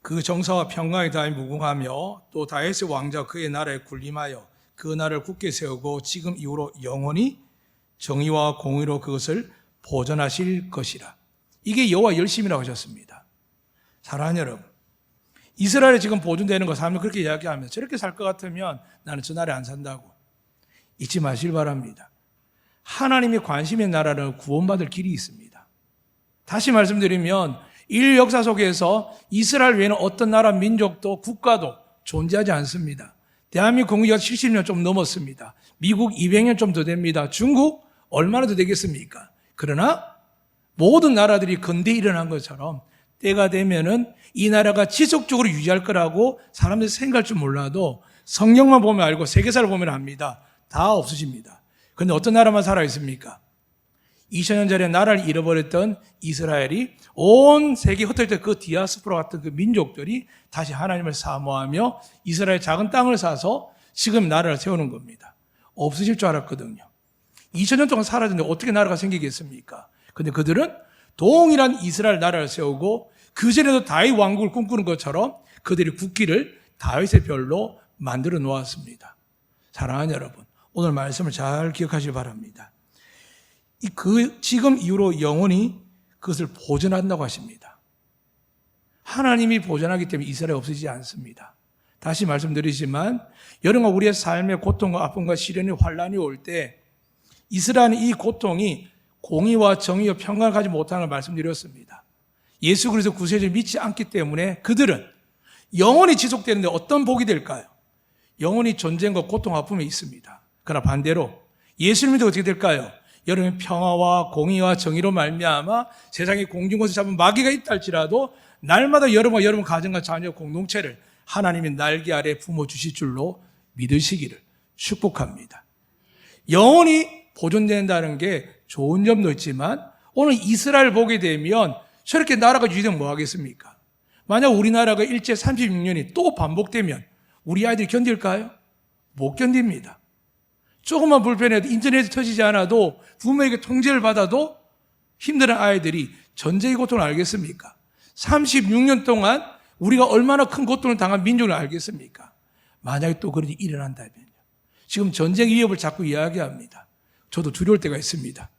S1: 그 정사와 평강의 다이 무궁하며 또 다윗의 왕자 그의 나라에 군림하여 그 나라를 굳게 세우고 지금 이후로 영원히 정의와 공의로 그것을 보존하실 것이라. 이게 여호와 열심이라고 하셨습니다. 사랑하는 여러분, 이스라엘에 지금 보존되는 거 사람들이 그렇게 이야기하면 저렇게 살 것 같으면 나는 저 나라에 안 산다고. 잊지 마시길 바랍니다. 하나님이 관심의 나라를 구원받을 길이 있습니다. 다시 말씀드리면 인류 역사 속에서 이스라엘 외에는 어떤 나라, 민족도 국가도 존재하지 않습니다. 대한민국 공유가 70년 좀 넘었습니다. 미국 200년 좀 더 됩니다. 중국 얼마나 더 되겠습니까? 그러나 모든 나라들이 근대에 일어난 것처럼 때가 되면은 이 나라가 지속적으로 유지할 거라고 사람들이 생각할 줄 몰라도 성경만 보면 알고 세계사를 보면 압니다. 다 없어집니다. 그런데 어떤 나라만 살아있습니까? 2000년 전에 나라를 잃어버렸던 이스라엘이 온 세계에 흩어질 그 디아스포라 같은 그 민족들이 다시 하나님을 사모하며 이스라엘 작은 땅을 사서 지금 나라를 세우는 겁니다. 없어질 줄 알았거든요. 2000년 동안 살았는데 어떻게 나라가 생기겠습니까? 근데 그들은 동일한 이스라엘 나라를 세우고 그전에도 다윗 왕국을 꿈꾸는 것처럼 그들이 국기를 다윗의 별로 만들어 놓았습니다. 사랑하는 여러분, 오늘 말씀을 잘 기억하시기 바랍니다. 지금 이후로 영원히 그것을 보존한다고 하십니다. 하나님이 보존하기 때문에 이스라엘이 없어지지 않습니다. 다시 말씀드리지만 여러분과 우리의 삶의 고통과 아픔과 시련이 환란이 올 때 이스라엘은 이 고통이 공의와 정의와 평강을 가지 못하는 걸 말씀드렸습니다. 예수 그리스도 구세주를 믿지 않기 때문에 그들은 영원히 지속되는데 어떤 복이 될까요? 영원히 전쟁과 고통, 아픔이 있습니다. 그러나 반대로 예수를 믿어 어떻게 될까요? 여러분의 평화와 공의와 정의로 말미암아 세상에 공중권세 잡은 마귀가 있다 할지라도 날마다 여러분과 여러분 가정과 자녀 공동체를 하나님의 날개 아래 품어 주실 줄로 믿으시기를 축복합니다. 영원히 보존된다는 게 좋은 점도 있지만 오늘 이스라엘 보게 되면 저렇게 나라가 유지되면 뭐 하겠습니까? 만약 우리나라가 일제 36년이 또 반복되면 우리 아이들이 견딜까요? 못 견딥니다. 조금만 불편해도 인터넷이 터지지 않아도 부모에게 통제를 받아도 힘든 아이들이 전쟁의 고통을 알겠습니까? 36년 동안 우리가 얼마나 큰 고통을 당한 민족을 알겠습니까? 만약에 또 그런 일이 일어난다면요. 지금 전쟁 위협을 자꾸 이야기합니다. 저도 두려울 때가 있습니다.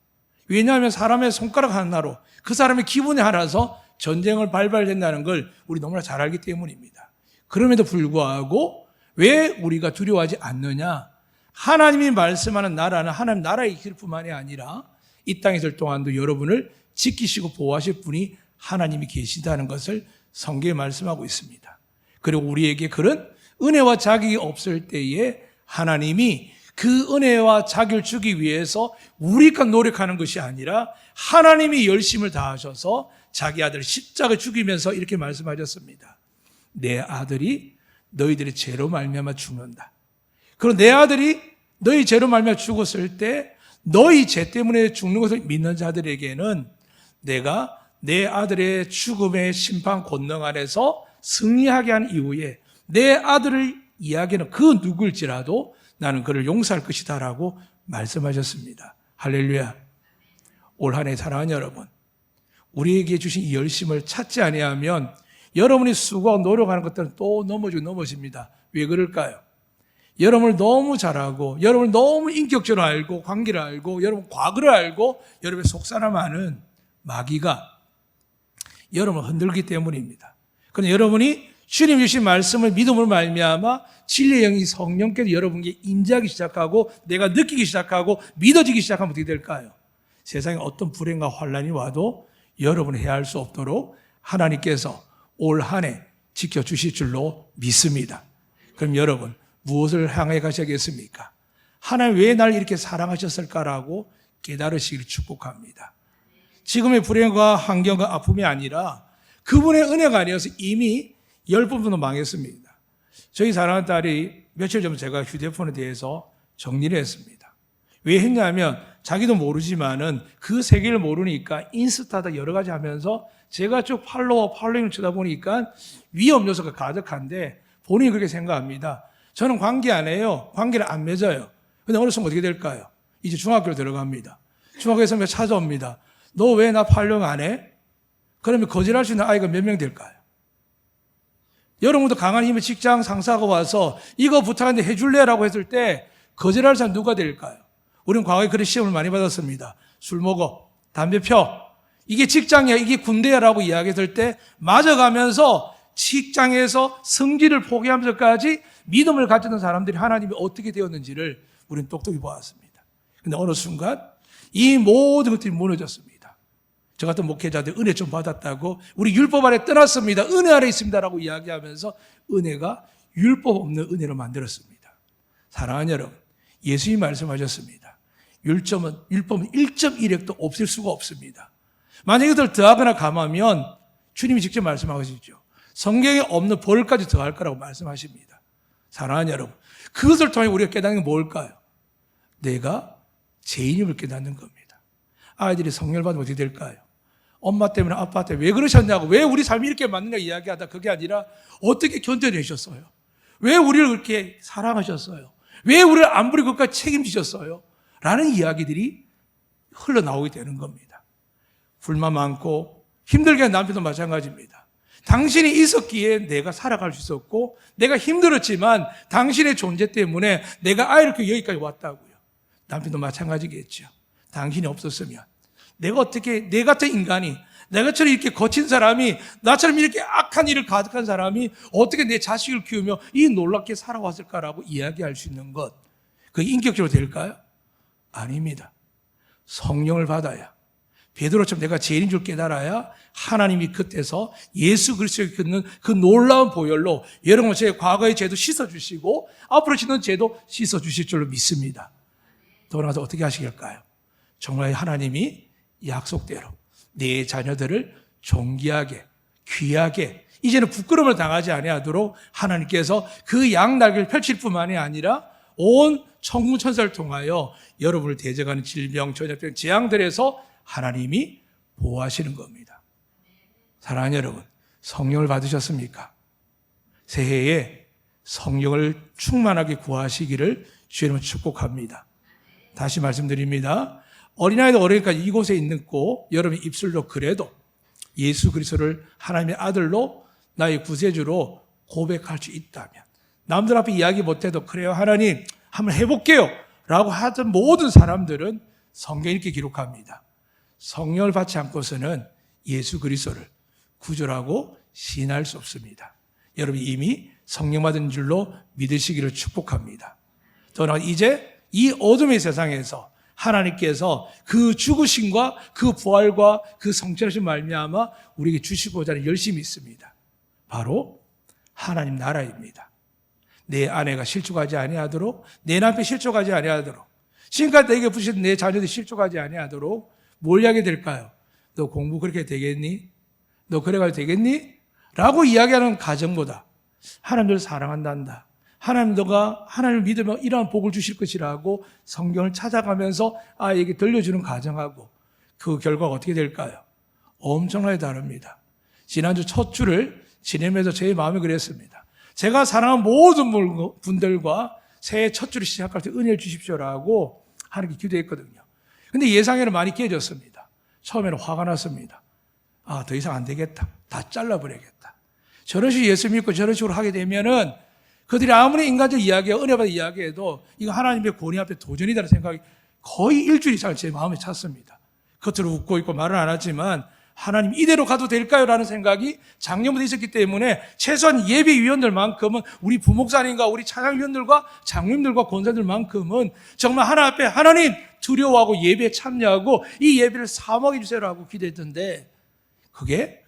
S1: 왜냐하면 사람의 손가락 하나로 그 사람의 기분에 하나서 전쟁을 발발된다는 걸 우리 너무나 잘 알기 때문입니다. 그럼에도 불구하고 왜 우리가 두려워하지 않느냐? 하나님이 말씀하는 나라는 하나님 나라의 길 뿐만이 아니라 이 땅에 있을 동안도 여러분을 지키시고 보호하실 분이 하나님이 계시다는 것을 성경에 말씀하고 있습니다. 그리고 우리에게 그런 은혜와 자격이 없을 때에 하나님이 그 은혜와 자격을 주기 위해서 우리가 노력하는 것이 아니라 하나님이 열심을 다하셔서 자기 아들 십자가를 죽이면서 이렇게 말씀하셨습니다. 내 아들이 너희들의 죄로 말미암아 죽는다. 그리고 내 아들이 너희 죄로 말미암아 죽었을 때 너희 죄 때문에 죽는 것을 믿는 자들에게는 내가 내 아들의 죽음의 심판 권능 안에서 승리하게 한 이후에 내 아들을 이야기하는 그 누구일지라도 나는 그를 용서할 것이다 라고 말씀하셨습니다. 할렐루야. 올 한 해 사랑하는 여러분, 우리에게 주신 이 열심을 찾지 아니하면 여러분이 수고하고 노력하는 것들은 또 넘어집니다. 왜 그럴까요? 여러분을 너무 잘하고 여러분을 너무 인격적으로 알고 관계를 알고 여러분 과거를 알고 여러분의 속사람 아는 마귀가 여러분을 흔들기 때문입니다. 그런데 여러분이 주님 주신 말씀을 믿음으로 말미암아 진리의 영이 성령께서 여러분에게 임재하기 시작하고 내가 느끼기 시작하고 믿어지기 시작하면 어떻게 될까요? 세상에 어떤 불행과 환란이 와도 여러분이 헤아릴 수 없도록 하나님께서 올 한 해 지켜주실 줄로 믿습니다. 그럼 여러분 무엇을 향해 가셔야겠습니까? 하나님 왜 날 이렇게 사랑하셨을까라고 깨달으시기를 축복합니다. 지금의 불행과 환경과 아픔이 아니라 그분의 은혜가 아니어서 이미 10번도 망했습니다. 저희 사랑하는 딸이 며칠 전 제가 휴대폰에 대해서 정리를 했습니다. 왜 했냐면 자기도 모르지만은 그 세계를 모르니까 인스타다 여러 가지 하면서 제가 쭉 팔로잉을 쳐다보니까 위험 요소가 가득한데 본인이 그렇게 생각합니다. 저는 관계 안 해요. 관계를 안 맺어요. 근데 어느 순간 어떻게 될까요? 이제 중학교로 들어갑니다. 중학교에서 찾아옵니다. 너 왜 나 팔로잉 안 해? 그러면 거절할 수 있는 아이가 몇 명 될까요? 여러분도 강한 힘의 직장 상사가 와서 이거 부탁하는데 해줄래라고 했을 때 거절할 사람 누가 될까요? 우리는 과거에 그런 시험을 많이 받았습니다. 술 먹어, 담배 펴, 이게 직장이야, 이게 군대야라고 이야기했을 때 맞아가면서 직장에서 성질을 포기하면서까지 믿음을 가졌던 사람들이 하나님이 어떻게 되었는지를 우리는 똑똑히 보았습니다. 근데 어느 순간 이 모든 것들이 무너졌습니다. 저 같은 목회자들 은혜 좀 받았다고 우리 율법 아래 떠났습니다. 은혜 아래 있습니다라고 이야기하면서 은혜가 율법 없는 은혜로 만들었습니다. 사랑하는 여러분, 예수님이 말씀하셨습니다. 율법은 1.1획도 없앨 수가 없습니다. 만약 이것을 더하거나 감하면 주님이 직접 말씀하시죠. 성경에 없는 벌까지 더할 거라고 말씀하십니다. 사랑하는 여러분, 그것을 통해 우리가 깨닫는 게 뭘까요? 내가 죄인임을 깨닫는 겁니다. 아이들이 성령을 받으면 어떻게 될까요? 엄마 때문에 아빠 때문에 왜 그러셨냐고, 왜 우리 삶이 이렇게 맞느냐 이야기하다 그게 아니라 어떻게 견뎌내셨어요? 왜 우리를 그렇게 사랑하셨어요? 왜 우리를 안 버리고 끝까지 책임지셨어요? 라는 이야기들이 흘러나오게 되는 겁니다. 불만 많고 힘들게 한 남편도 마찬가지입니다. 당신이 있었기에 내가 살아갈 수 있었고 내가 힘들었지만 당신의 존재 때문에 내가 아이를 키우고 여기까지 왔다고요. 남편도 마찬가지겠죠. 당신이 없었으면 내가 어떻게, 내 같은 인간이, 내가처럼 이렇게 거친 사람이, 나처럼 이렇게 악한 일을 가득한 사람이 어떻게 내 자식을 키우며 이 놀랍게 살아왔을까라고 이야기할 수 있는 것, 그게 인격적으로 될까요? 아닙니다. 성령을 받아야, 베드로처럼 내가 죄인인 줄 깨달아야 하나님이 그때서 예수 그리스도를 끊는 그 놀라운 보혈로 여러분 제 과거의 죄도 씻어주시고 앞으로 짓는 죄도 씻어주실 줄로 믿습니다. 돌아가서 어떻게 하시길까요? 정말 하나님이 약속대로 내 자녀들을 존귀하게, 귀하게, 이제는 부끄러움을 당하지 아니하도록 하나님께서 그 양날개를 펼칠 뿐만이 아니라 온 천군 천사를 통하여 여러분을 대적하는 질병, 전염병, 재앙들에서 하나님이 보호하시는 겁니다. 사랑하는 여러분, 성령을 받으셨습니까? 새해에 성령을 충만하게 구하시기를 주의 이름으로 축복합니다. 다시 말씀드립니다. 어린아이도 어린이까지 이곳에 있고 여러분의 입술로 그래도 예수 그리스도를 하나님의 아들로 나의 구세주로 고백할 수 있다면, 남들 앞에 이야기 못해도 그래요 하나님 한번 해볼게요 라고 하던 모든 사람들은 성경이 이렇게 기록합니다. 성령을 받지 않고서는 예수 그리스도를 구주라고 시인할 수 없습니다. 여러분이 이미 성령 받은 줄로 믿으시기를 축복합니다. 더나 이제 이 어둠의 세상에서 하나님께서 그 죽으심과 그 부활과 그 성취하신 말미암아 우리에게 주시고자 하는 열심이 있습니다. 바로 하나님 나라입니다. 내 아내가 실족하지 아니하도록, 내 남편이 실족하지 아니하도록, 지금까지 내게 부신 내 자녀들이 실족하지 아니하도록 뭘 하게 될까요? 너 공부 그렇게 되겠니? 너 그래가지고 되겠니? 라고 이야기하는 가정보다 하나님을 사랑한단다, 하나님 너가 하나님을 믿으면 이러한 복을 주실 것이라고 성경을 찾아가면서 아이에게 들려주는 가정하고 그 결과가 어떻게 될까요? 엄청나게 다릅니다. 지난주 첫 주를 지내면서 제 마음이 그랬습니다. 제가 사랑하는 모든 분들과 새해 첫 주를 시작할 때 은혜를 주십시오라고 하나님께 기도했거든요. 근데 예상에는 많이 깨졌습니다. 처음에는 화가 났습니다. 아, 더 이상 안 되겠다. 다 잘라버려야겠다. 저런 식으로 예수 믿고 저런 식으로 하게 되면은 그들이 아무리 인간적 이야기와 은혜받은 이야기해도 이거 하나님의 권위 앞에 도전이라는 생각이 거의 일주일 이상을 제 마음에 찼습니다. 겉으로 웃고 있고 말은 안 하지만 하나님 이대로 가도 될까요? 라는 생각이 작년부터 있었기 때문에 최소한 예배위원들만큼은 우리 부목사님과 우리 찬양위원들과 장로님들과 권사들만큼은 정말 하나님 앞에 하나님 두려워하고 예배에 참여하고 이 예배를 사모하게 해주세요라고 기도했던데 그게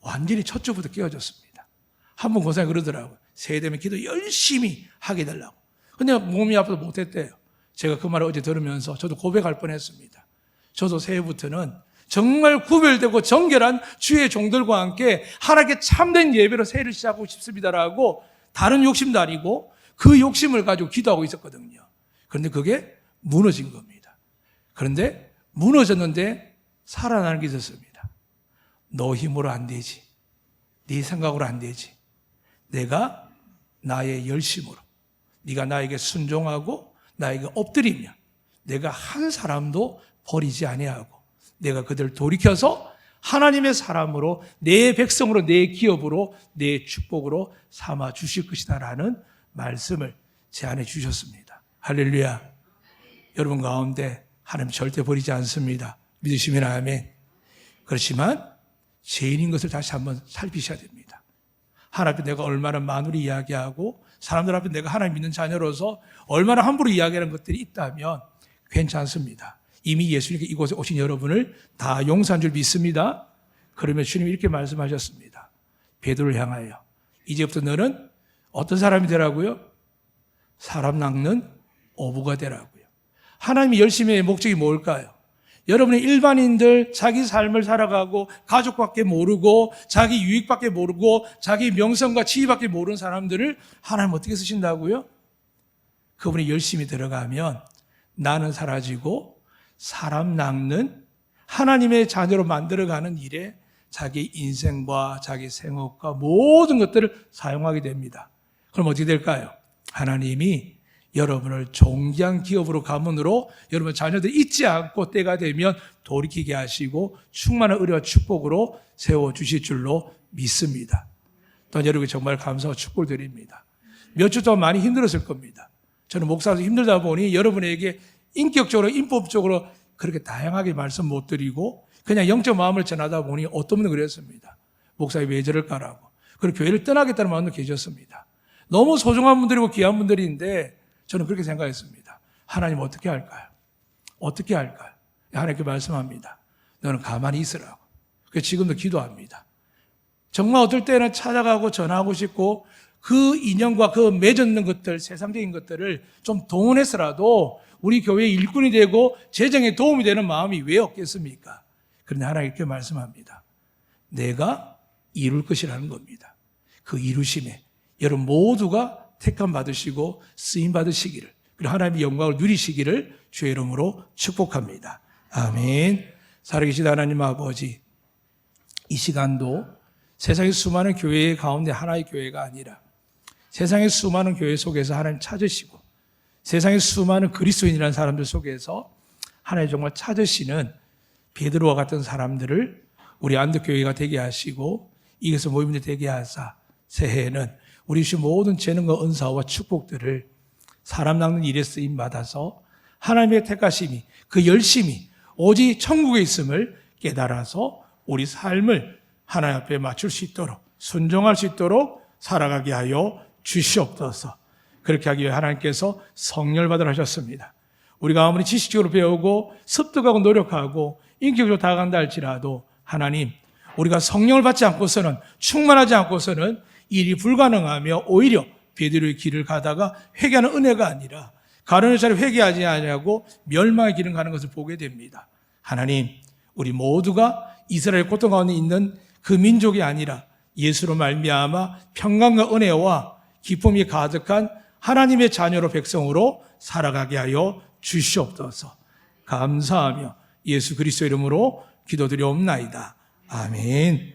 S1: 완전히 첫 주부터 깨어졌습니다. 한 번 권사님 그러더라고요. 새해 되면 기도 열심히 하게 해달라고. 근데 몸이 아파서 못했대요. 제가 그 말을 어제 들으면서 저도 고백할 뻔했습니다. 저도 새해부터는 정말 구별되고 정결한 주의 종들과 함께 하나님께 참된 예배로 새해를 시작하고 싶습니다라고 다른 욕심도 아니고 그 욕심을 가지고 기도하고 있었거든요. 그런데 그게 무너진 겁니다. 그런데 무너졌는데 살아나는 게 있었습니다. 너 힘으로 안 되지. 네 생각으로 안 되지. 내가 나의 열심으로 네가 나에게 순종하고 나에게 엎드리면 내가 한 사람도 버리지 아니하고 내가 그들을 돌이켜서 하나님의 사람으로 내 백성으로 내 기업으로 내 축복으로 삼아 주실 것이다 라는 말씀을 제 안에 주셨습니다. 할렐루야. 여러분 가운데 하나님 절대 버리지 않습니다. 믿으시면 아멘. 그렇지만 죄인인 것을 다시 한번 살피셔야 됩니다. 하나님 앞에 내가 얼마나 만우리 이야기하고 사람들 앞에 내가 하나님 믿는 자녀로서 얼마나 함부로 이야기하는 것들이 있다면 괜찮습니다. 이미 예수님께 이곳에 오신 여러분을 다 용서한 줄 믿습니다. 그러면 주님이 이렇게 말씀하셨습니다. 베드로를 향하여 이제부터 너는 어떤 사람이 되라고요? 사람 낚는 어부가 되라고요. 하나님이 열심히 할 목적이 뭘까요? 여러분의 일반인들 자기 삶을 살아가고 가족밖에 모르고 자기 유익밖에 모르고 자기 명성과 지위밖에 모르는 사람들을 하나님 어떻게 쓰신다고요? 그분이 열심히 들어가면 나는 사라지고 사람 낚는 하나님의 자녀로 만들어가는 일에 자기 인생과 자기 생업과 모든 것들을 사용하게 됩니다. 그럼 어떻게 될까요? 하나님이 여러분을 존귀한 기업으로 가문으로 여러분 자녀들 잊지 않고 때가 되면 돌이키게 하시고 충만한 은혜와 축복으로 세워주실 줄로 믿습니다. 또 여러분 정말 감사와 축복을 드립니다. 몇 주 동안 많이 힘들었을 겁니다. 저는 목사로서 힘들다 보니 여러분에게 인격적으로 인법적으로 그렇게 다양하게 말씀 못 드리고 그냥 영적 마음을 전하다 보니 어떤 분은 그랬습니다. 목사님 왜 저럴까라고. 그리고 교회를 떠나겠다는 마음도 계셨습니다. 너무 소중한 분들이고 귀한 분들인데 저는 그렇게 생각했습니다. 하나님 어떻게 할까요? 어떻게 할까요? 하나님께 말씀합니다. 너는 가만히 있으라고. 그래서 지금도 기도합니다. 정말 어떨 때는 찾아가고 전하고 싶고 그 인연과 그 맺었는 것들, 세상적인 것들을 좀 동원해서라도 우리 교회의 일꾼이 되고 재정에 도움이 되는 마음이 왜 없겠습니까? 그런데 하나님 이렇게 말씀합니다. 내가 이룰 것이라는 겁니다. 그 이루심에 여러분 모두가 택함 받으시고 쓰임 받으시기를 그리고 하나님의 영광을 누리시기를 주의 이름으로 축복합니다. 아멘. 살아계신 하나님 아버지, 이 시간도 세상의 수많은 교회 가운데 하나의 교회가 아니라 세상의 수많은 교회 속에서 하나님 찾으시고 세상의 수많은 그리스도인이라는 사람들 속에서 하나님 정말 찾으시는 베드로와 같은 사람들을 우리 안덕교회가 되게 하시고 이것을 모임이 되게 하사 새해에는 우리 주신 모든 재능과 은사와 축복들을 사람 낚는 일에 쓰임 받아서 하나님의 택하심이 그 열심이 오직 천국에 있음을 깨달아서 우리 삶을 하나님 앞에 맞출 수 있도록 순종할 수 있도록 살아가게 하여 주시옵소서. 그렇게 하기 위해 하나님께서 성령을 받으라 하셨습니다. 우리가 아무리 지식적으로 배우고 습득하고 노력하고 인격적으로 다가간다 할지라도 하나님 우리가 성령을 받지 않고서는 충만하지 않고서는 일이 불가능하며 오히려 베드로의 길을 가다가 회개하는 은혜가 아니라 가련의 자리 회개하지 아니하고 멸망의 길을 가는 것을 보게 됩니다. 하나님 우리 모두가 이스라엘 고통 가운데 있는 그 민족이 아니라 예수로 말미암아 평강과 은혜와 기쁨이 가득한 하나님의 자녀로 백성으로 살아가게 하여 주시옵소서. 감사하며 예수 그리스도 이름으로 기도드리옵나이다. 아멘.